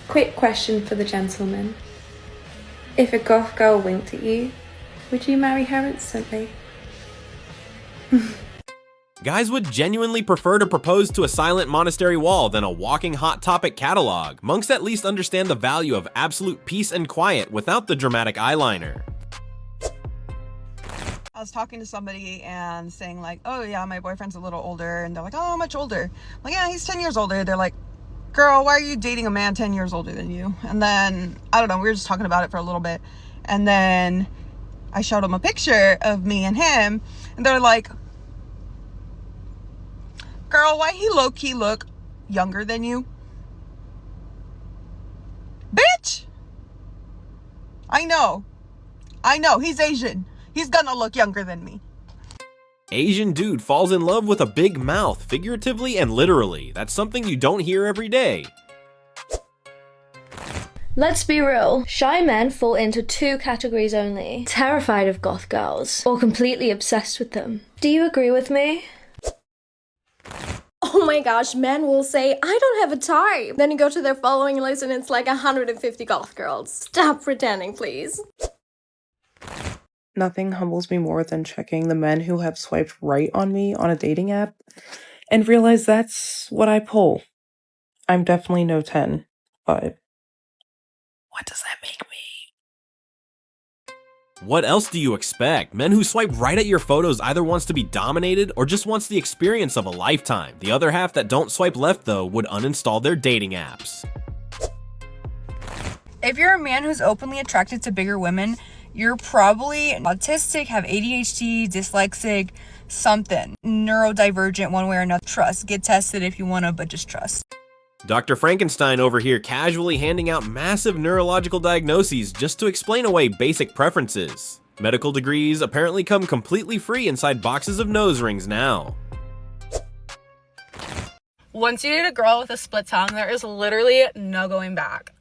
Quick question for the gentleman. If a goth girl winked at you, would you marry her instantly? Guys would genuinely prefer to propose to a silent monastery wall than a walking Hot Topic catalog. Monks at least understand the value of absolute peace and quiet without the dramatic eyeliner. I was talking to somebody and saying like, oh yeah, my boyfriend's a little older, and they're like, oh, how much older? I'm like, yeah, he's 10 years older. They're like, girl, why are you dating a man 10 years older than you? And then, I don't know, we were just talking about it for a little bit, and then I showed them a picture of me and him, and they're like, girl, why he low-key look younger than you? Bitch! I know, he's Asian. He's gonna look younger than me. Asian dude falls in love with a big mouth, figuratively and literally. That's something you don't hear every day. Let's be real, shy men fall into two categories only: terrified of goth girls, or completely obsessed with them. Do you agree with me? Oh my gosh, men will say, I don't have a type. Then you go to their following list and it's like 150 goth girls. Stop pretending, please. Nothing humbles me more than checking the men who have swiped right on me on a dating app and realize that's what I pull. I'm definitely no 10, but what does that make me? What else do you expect? Men who swipe right at your photos either wants to be dominated or just wants the experience of a lifetime. The other half that don't swipe left though would uninstall their dating apps. If you're a man who's openly attracted to bigger women, you're probably autistic, have ADHD, dyslexic, something. Neurodivergent one way or another. Trust. Get tested if you want to, but just trust. Dr. Frankenstein over here casually handing out massive neurological diagnoses just to explain away basic preferences. Medical degrees apparently come completely free inside boxes of nose rings now. Once you date a girl with a split tongue, there is literally no going back.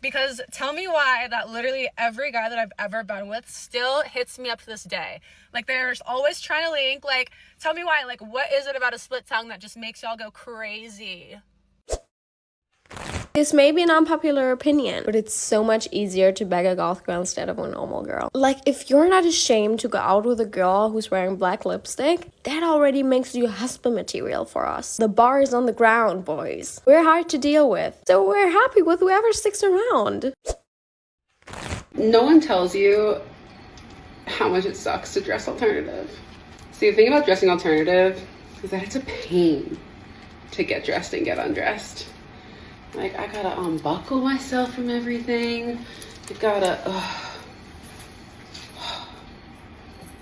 Because tell me why that literally every guy that I've ever been with still hits me up to this day. Like, they're always trying to link. Like, tell me why. Like, what is it about a split tongue that just makes y'all go crazy? This may be an unpopular opinion, but it's so much easier to beg a goth girl instead of a normal girl. Like, if you're not ashamed to go out with a girl who's wearing black lipstick, that already makes you husband material for us. The bar is on the ground, boys. We're hard to deal with, so we're happy with whoever sticks around. No one tells you how much it sucks to dress alternative. See, the thing about dressing alternative is that it's a pain to get dressed and get undressed. Like, I gotta unbuckle myself from everything. I gotta,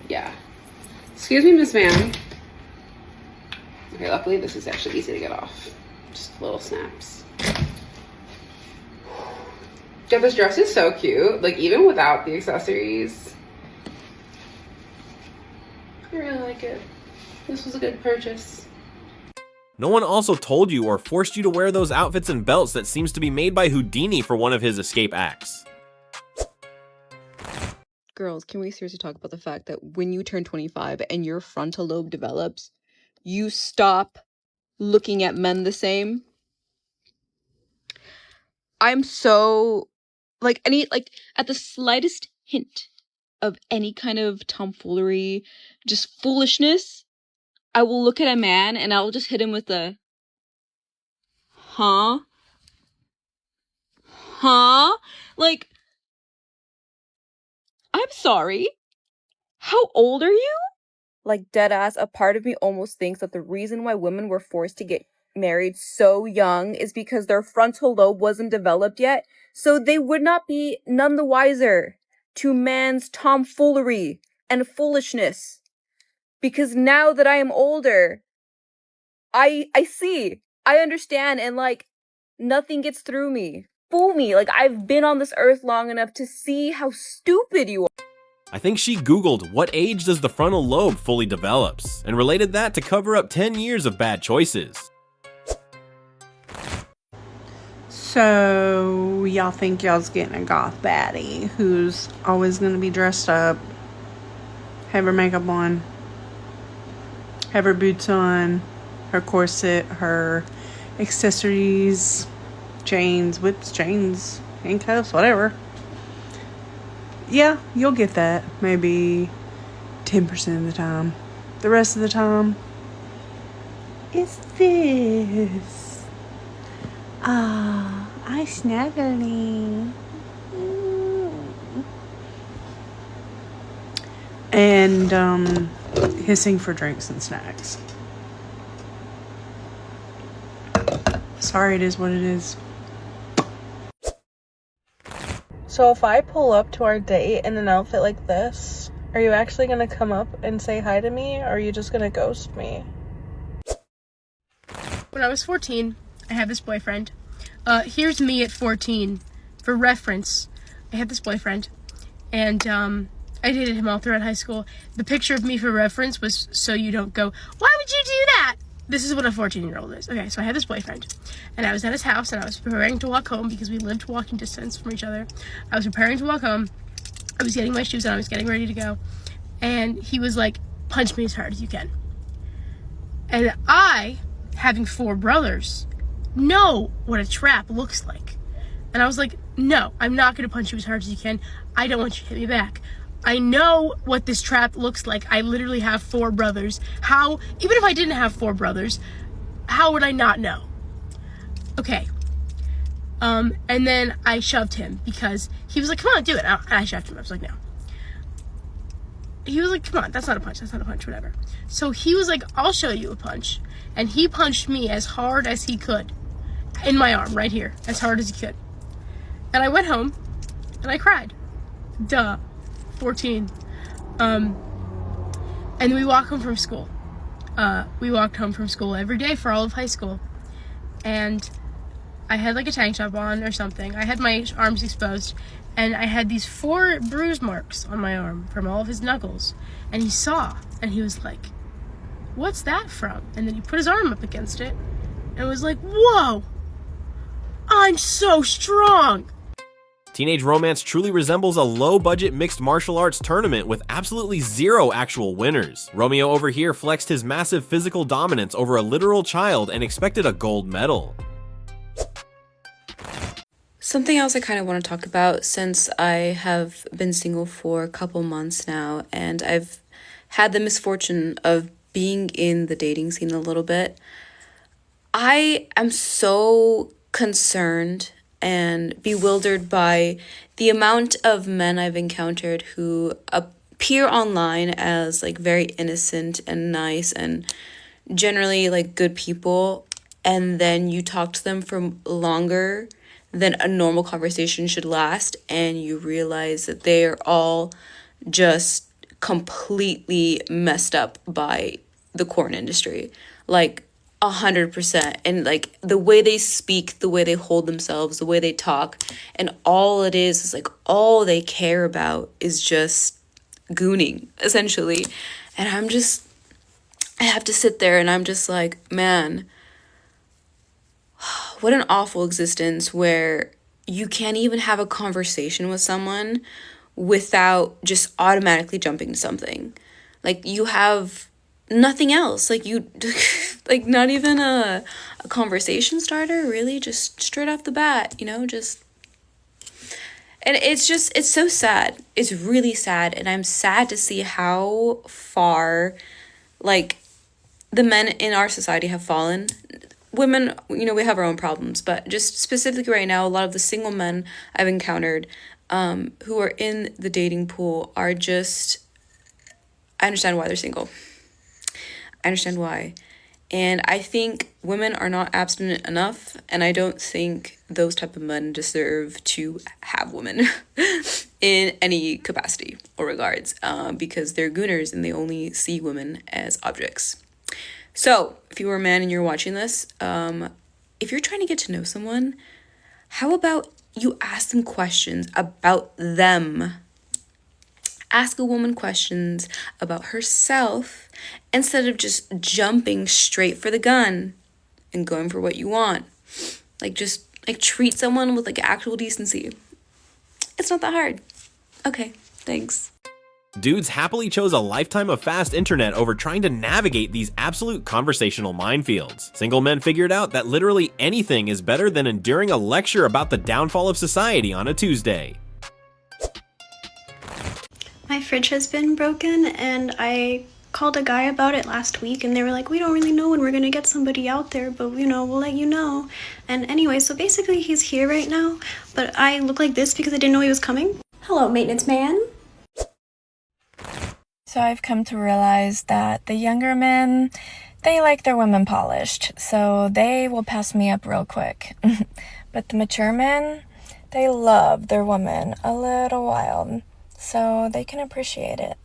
yeah. Excuse me, Miss Ma'am. Okay, luckily this is actually easy to get off. Just little snaps. Yeah, this dress is so cute. Like, even without the accessories. I really like it. This was a good purchase. No one also told you or forced you to wear those outfits and belts that seems to be made by Houdini for one of his escape acts. Girls, can we seriously talk about the fact that when you turn 25 and your frontal lobe develops, you stop looking at men the same? I'm so, like, at the slightest hint of any kind of tomfoolery, just foolishness, I will look at a man and I'll just hit him with the, huh? Like, I'm sorry. How old are you? Like, deadass, a part of me almost thinks that the reason why women were forced to get married so young is because their frontal lobe wasn't developed yet, so they would not be none the wiser to man's tomfoolery and foolishness. Because now that I am older, I see, I understand, and like, nothing gets through me. Fool me, like, I've been on this earth long enough to see how stupid you are. I think she Googled what age does the frontal lobe fully develops, and related that to cover up 10 years of bad choices. So, y'all think y'all's getting a goth baddie who's always gonna be dressed up, have her makeup on, have her boots on, her corset, her accessories, chains, whips, chains, handcuffs, whatever. Yeah, you'll get that maybe 10% of the time. The rest of the time, it's this. Ah, I snuggling. And hissing for drinks and snacks. Sorry, it is what it is. So if I pull up to our date in an outfit like this, are you actually gonna come up and say hi to me, or are you just gonna ghost me? When I was 14, I had this boyfriend. Here's me at 14. For reference, I had this boyfriend, and I dated him all throughout high school. The picture of me for reference was so you don't go, why would you do that? This is what a 14-year-old is. Okay, so I had this boyfriend, and I was at his house, and I was preparing to walk home because we lived walking distance from each other. I was preparing to walk home. I was getting my shoes on. I was getting ready to go. And he was like, punch me as hard as you can. And I, having 4 brothers, know what a trap looks like. And I was like, no, I'm not going to punch you as hard as you can. I don't want you to hit me back. I know what this trap looks like. I literally have 4 brothers. How, even if I didn't have 4 brothers, how would I not know? Okay. And then I shoved him because he was like, come on, do it. And I shoved him. I was like, no. He was like, come on, that's not a punch, whatever. So he was like, I'll show you a punch. And he punched me as hard as he could. In my arm, right here. As hard as he could. And I went home, and I cried. Duh. 14. And we walked home from school. We walked home from school every day for all of high school. And I had like a tank top on or something. I had my arms exposed. And I had these 4 bruise marks on my arm from all of his knuckles. And he saw, and he was like, what's that from? And then he put his arm up against it. And was like, whoa, I'm so strong. Teenage Romance truly resembles a low-budget mixed martial arts tournament with absolutely 0 actual winners. Romeo over here flexed his massive physical dominance over a literal child and expected a gold medal. Something else I kind of want to talk about, since I have been single for a couple months now, and I've had the misfortune of being in the dating scene a little bit. I am so concerned and bewildered by the amount of men I've encountered who appear online as like very innocent and nice and generally like good people, and then you talk to them for longer than a normal conversation should last, and you realize that they are all just completely messed up by the corn industry, like 100%. And like the way they speak, the way they hold themselves, the way they talk, and all it is like all they care about is just gooning, essentially. And I have to sit there and I'm just like, man, what an awful existence where you can't even have a conversation with someone without just automatically jumping to something. Like you have nothing else. Like you, like not even a conversation starter, really, just straight off the bat, just. And it's so sad. It's really sad. And I'm sad to see how far, like, the men in our society have fallen. Women, we have our own problems, but just specifically right now, a lot of the single men I've encountered who are in the dating pool are just, I understand why they're single. I understand why. And I think women are not abstinent enough, and I don't think those type of men deserve to have women in any capacity or regards, because they're gooners and they only see women as objects. So, if you were a man and you're watching this, if you're trying to get to know someone, how about you ask them questions about them? Ask a woman questions about herself instead of just jumping straight for the gun and going for what you want. Just treat someone with actual decency. It's not that hard. Okay, thanks. Dudes happily chose a lifetime of fast internet over trying to navigate these absolute conversational minefields. Single men figured out that literally anything is better than enduring a lecture about the downfall of society on a Tuesday. My fridge has been broken and I called a guy about it last week and they were like, we don't really know when we're gonna get somebody out there, but we'll let you know. And anyway, so basically he's here right now, but I look like this because I didn't know he was coming. Hello, maintenance man. So I've come to realize that the younger men, they like their women polished, so they will pass me up real quick. But the mature men, they love their women a little wild, so they can appreciate it.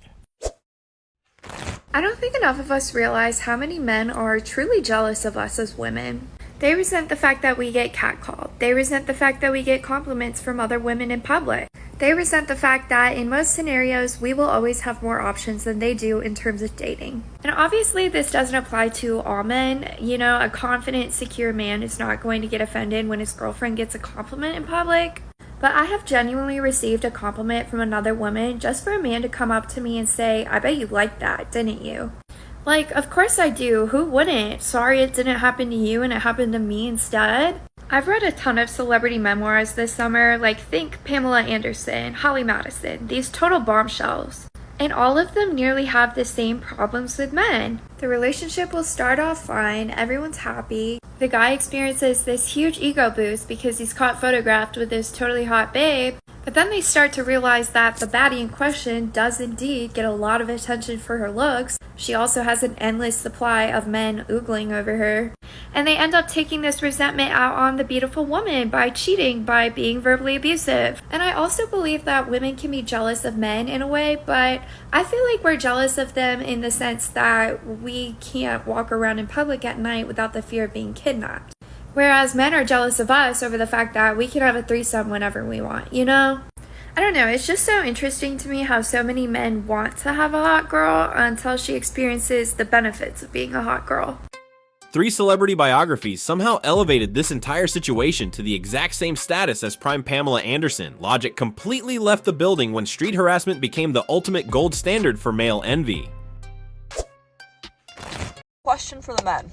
I don't think enough of us realize how many men are truly jealous of us as women. They resent the fact that we get catcalled. They resent the fact that we get compliments from other women in public. They resent the fact that in most scenarios, we will always have more options than they do in terms of dating. And obviously this doesn't apply to all men. You know, a confident, secure man is not going to get offended when his girlfriend gets a compliment in public. But I have genuinely received a compliment from another woman just for a man to come up to me and say, I bet you liked that, didn't you? Like, of course I do. Who wouldn't? Sorry it didn't happen to you and it happened to me instead. I've read a ton of celebrity memoirs this summer, like think Pamela Anderson, Holly Madison, these total bombshells. And all of them nearly have the same problems with men. The relationship will start off fine, everyone's happy. The guy experiences this huge ego boost because he's caught photographed with this totally hot babe. But then they start to realize that the baddie in question does indeed get a lot of attention for her looks. She also has an endless supply of men oogling over her. And they end up taking this resentment out on the beautiful woman by cheating, by being verbally abusive. And I also believe that women can be jealous of men in a way, but I feel like we're jealous of them in the sense that we can't walk around in public at night without the fear of being kidnapped. Whereas men are jealous of us over the fact that we can have a threesome whenever we want, you know? I don't know, it's just so interesting to me how so many men want to have a hot girl until she experiences the benefits of being a hot girl. 3 celebrity biographies somehow elevated this entire situation to the exact same status as prime Pamela Anderson. Logic completely left the building when street harassment became the ultimate gold standard for male envy. Question for the men.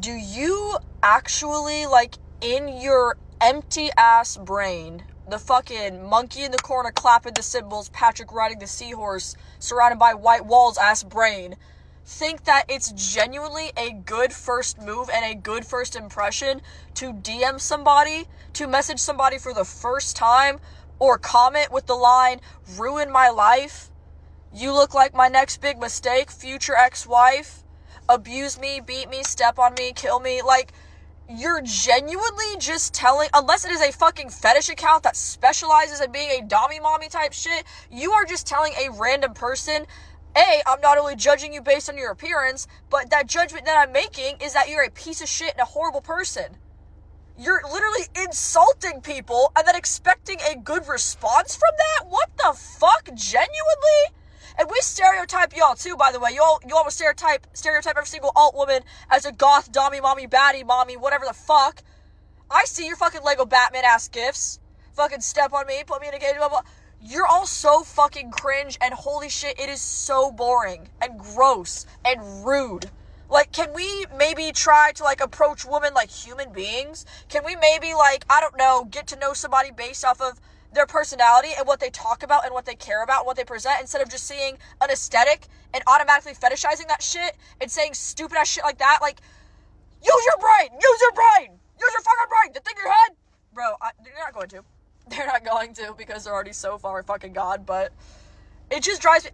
Do you actually, like, in your empty ass brain, the fucking monkey in the corner clapping the cymbals, Patrick riding the seahorse, surrounded by white walls ass brain, think that it's genuinely a good first move and a good first impression to DM somebody, to message somebody for the first time, or comment with the line, ruin my life, you look like my next big mistake, future ex-wife, abuse me, beat me, step on me, kill me? Like, you're genuinely just telling, unless it is a fucking fetish account that specializes in being a dommy mommy type shit, you are just telling a random person, A, I'm not only judging you based on your appearance, but that judgment that I'm making is that you're a piece of shit and a horrible person. You're literally insulting people and then expecting a good response from that? What the fuck? Genuinely? And we stereotype y'all too, by the way. Y'all will stereotype every single alt woman as a goth, dommy, mommy, baddie, mommy, whatever the fuck. I see your fucking Lego Batman ass gifs. Fucking step on me, put me in a cage, blah, blah. You're all so fucking cringe, and holy shit, it is so boring and gross and rude. Like, can we maybe try to, like, approach women like human beings? Can we maybe, like, I don't know, get to know somebody based off of their personality and what they talk about and what they care about and what they present, instead of just seeing an aesthetic and automatically fetishizing that shit and saying stupid ass shit like that? Like, use your brain! Use your brain! Use your fucking brain! To think in your head! Bro, they're not going to. They're not going to, because they're already so far fucking gone, but it just drives me,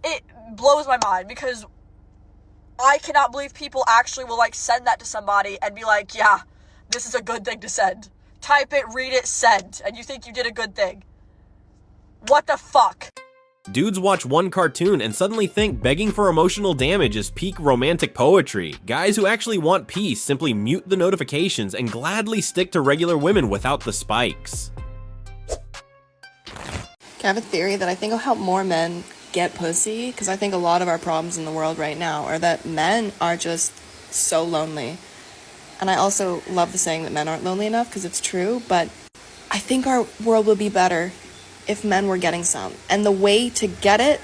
it blows my mind, because I cannot believe people actually will, like, send that to somebody and be like, yeah, this is a good thing to send. Type it, read it, send, and you think you did a good thing. What the fuck? Dudes watch one cartoon and suddenly think begging for emotional damage is peak romantic poetry. Guys who actually want peace simply mute the notifications and gladly stick to regular women without the spikes. I have a theory that I think will help more men get pussy, because I think a lot of our problems in the world right now are that men are just so lonely. And I also love the saying that men aren't lonely enough, because it's true, but I think our world will be better if men were getting some. And the way to get it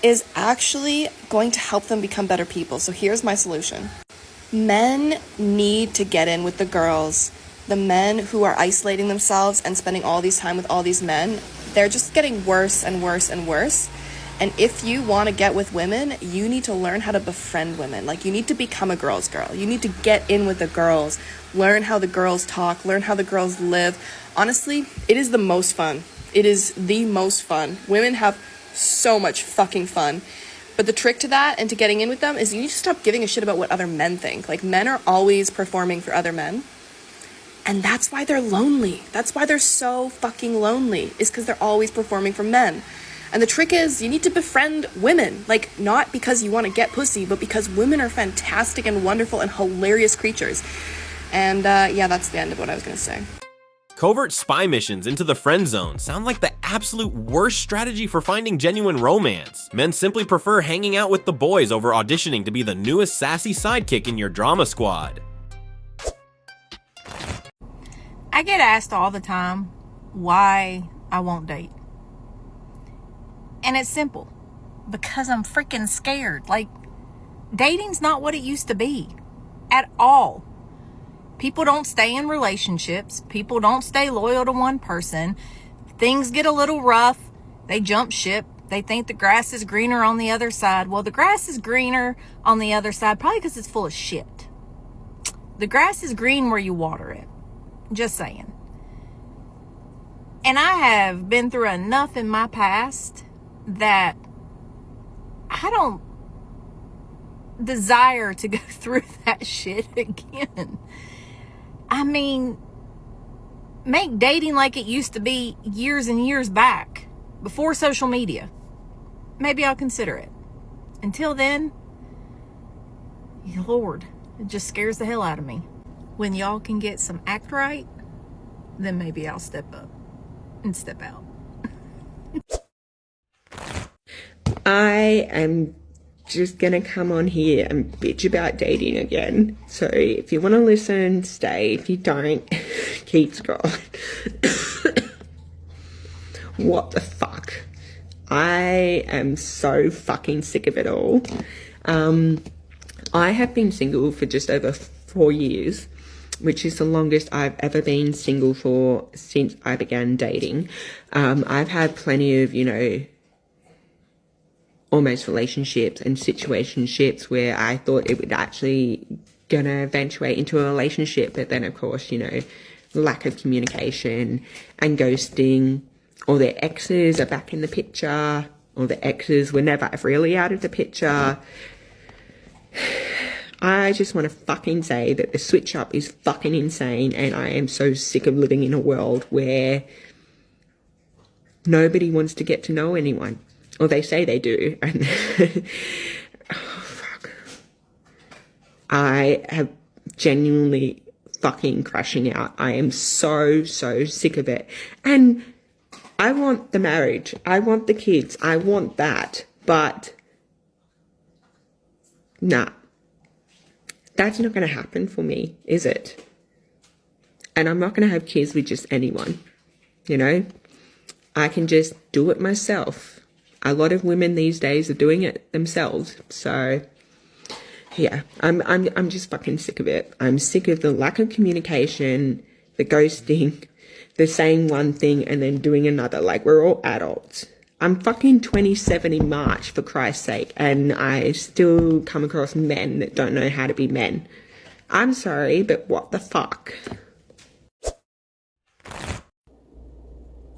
is actually going to help them become better people. So here's my solution. Men need to get in with the girls. The men who are isolating themselves and spending all these time with all these men, they're just getting worse and worse and worse. And if you want to get with women, you need to learn how to befriend women. Like, you need to become a girl's girl. You need to get in with the girls, learn how the girls talk, learn how the girls live. Honestly, it is the most fun. It is the most fun. Women have so much fucking fun. But the trick to that and to getting in with them is you need to stop giving a shit about what other men think. Like, men are always performing for other men. And that's why they're lonely. That's why they're so fucking lonely, is because they're always performing for men. And the trick is you need to befriend women. Like, not because you want to get pussy, but because women are fantastic and wonderful and hilarious creatures. And yeah, that's the end of what I was going to say. Covert spy missions into the friend zone sound like the absolute worst strategy for finding genuine romance. Men simply prefer hanging out with the boys over auditioning to be the newest sassy sidekick in your drama squad. I get asked all the time why I won't date. And it's simple. Because I'm freaking scared. Like, dating's not what it used to be. At all. People don't stay in relationships. People don't stay loyal to one person. Things get a little rough. They jump ship. They think the grass is greener on the other side. Well, the grass is greener on the other side probably because it's full of shit. The grass is green where you water it. Just saying. And I have been through enough in my past that I don't desire to go through that shit again. I mean, make dating like it used to be years and years back, before social media. Maybe I'll consider it. Until then, Lord, it just scares the hell out of me. When y'all can get some act right, then maybe I'll step up and step out. I am just gonna come on here and bitch about dating again. So if you want to listen, stay. If you don't, keep scrolling. What the fuck? I am so fucking sick of it all. I have been single for just over 4 years, which is the longest I've ever been single for since I began dating. I've had plenty of, almost relationships and situationships where I thought it would actually gonna eventuate into a relationship, but then of course, lack of communication and ghosting, or their exes are back in the picture, or the exes were never really out of the picture. I just want to fucking say that the switch up is fucking insane, and I am so sick of living in a world where nobody wants to get to know anyone. Or they say they do. And oh, fuck. I have genuinely fucking crashing out. I am so sick of it. And I want the marriage. I want the kids. I want that. But nah. That's not going to happen for me, is it? And I'm not going to have kids with just anyone. I can just do it myself. A lot of women these days are doing it themselves. So, yeah, I'm just fucking sick of it. I'm sick of the lack of communication, the ghosting, the saying one thing and then doing another. Like, we're all adults. I'm fucking 27 in March, for Christ's sake, and I still come across men that don't know how to be men. I'm sorry, but what the fuck?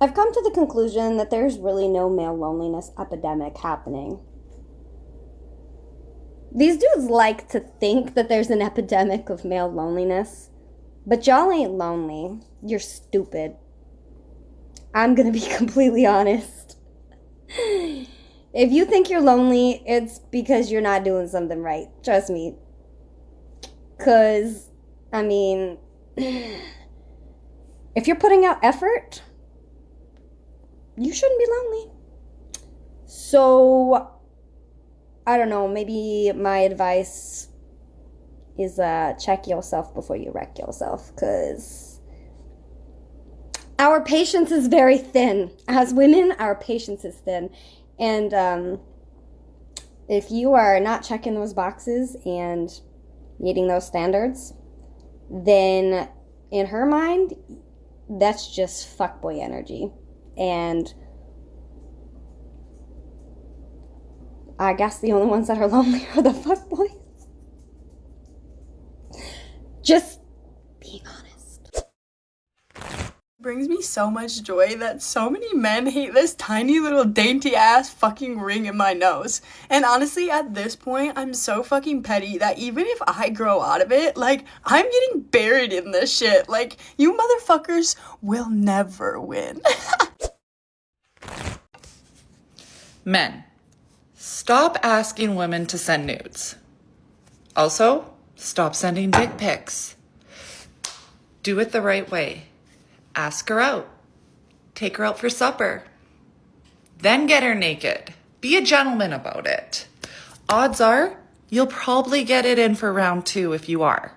I've come to the conclusion that there's really no male loneliness epidemic happening. These dudes like to think that there's an epidemic of male loneliness, but y'all ain't lonely. You're stupid. I'm gonna be completely honest. If you think you're lonely, it's because you're not doing something right. Trust me. 'Cause, if you're putting out effort, you shouldn't be lonely. So, I don't know, maybe my advice is check yourself before you wreck yourself, because Our patience is very thin. As women, our patience is thin. And if you are not checking those boxes and meeting those standards, then in her mind, that's just fuckboy energy. And I guess the only ones that are lonely are the fuckboys. Just being honest. Brings me so much joy that so many men hate this tiny little dainty ass fucking ring in my nose. And honestly, at this point, I'm so fucking petty that even if I grow out of it, like, I'm getting buried in this shit. Like, you motherfuckers will never win. Men, stop asking women to send nudes. Also, stop sending dick pics. Do it the right way. Ask her out. Take her out for supper. Then get her naked. Be a gentleman about it. Odds are, you'll probably get it in for round 2 if you are.